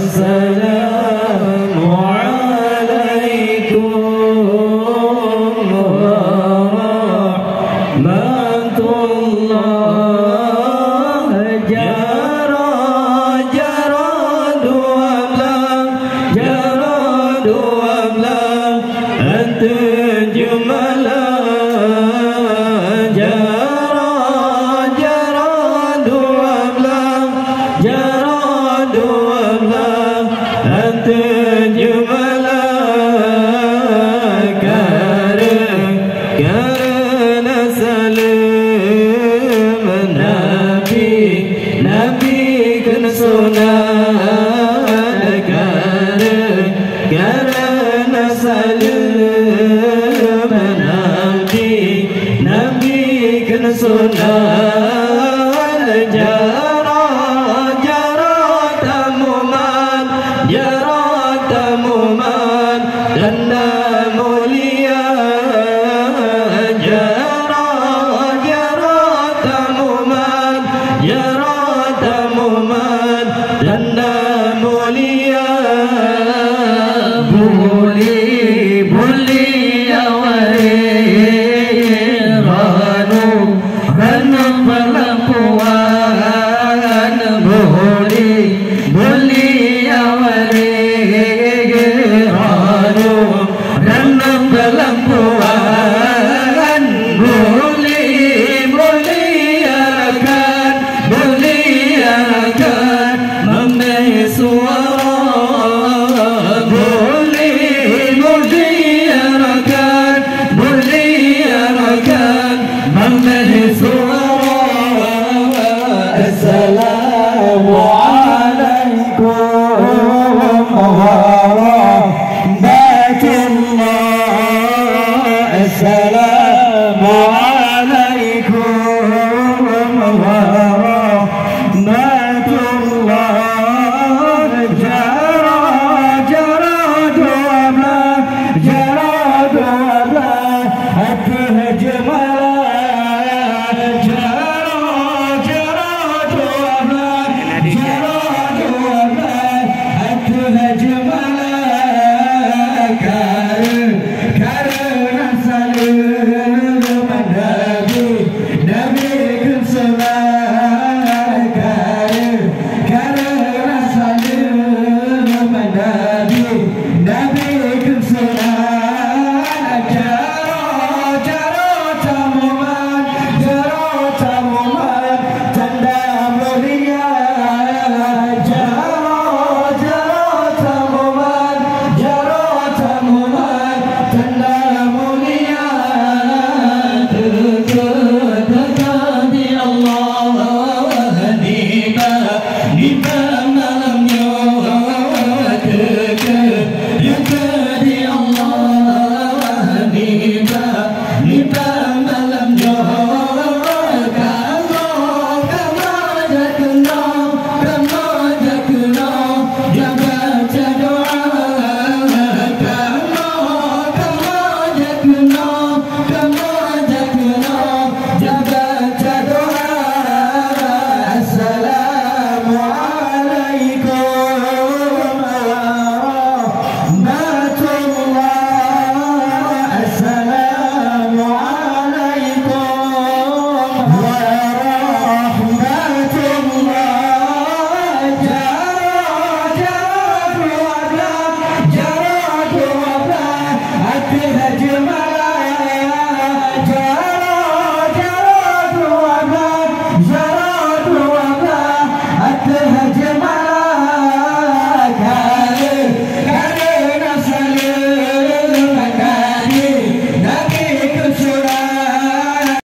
السلام عليكم ورحمة الله. جرى جراد وابلا أنت جملا. جرى جراد وابلا أنت جملا. كان سليم نبي كن سنان. كان سليم نبي كن سنان. جرى تمومان danda mulia. Jara tamuman danda mulia. Buli awiranu ranu perempuan. Buli awiranu ranu perempuan. Muliakan memilih suara. Muliakan memilih suara. Assalamualaikum warahmatullah. Assalamualaikum warahmatullah. Jara dua hati jemala. Jara dua hati jemala. Karena salim Nabi keselamatan. Karena salim Nabi keselamatan. Jara tamuman tanda mulia. Jara tamuman tanda mulia. Dekati Allah niba malamnya. Dekati Allah niba malamnya. Kama jakna jaga doa. Kama jakna jaga doa. Assalamualaikum warahmatullah. Assalamualaikum warahmatullah. Jara dua hati jemala.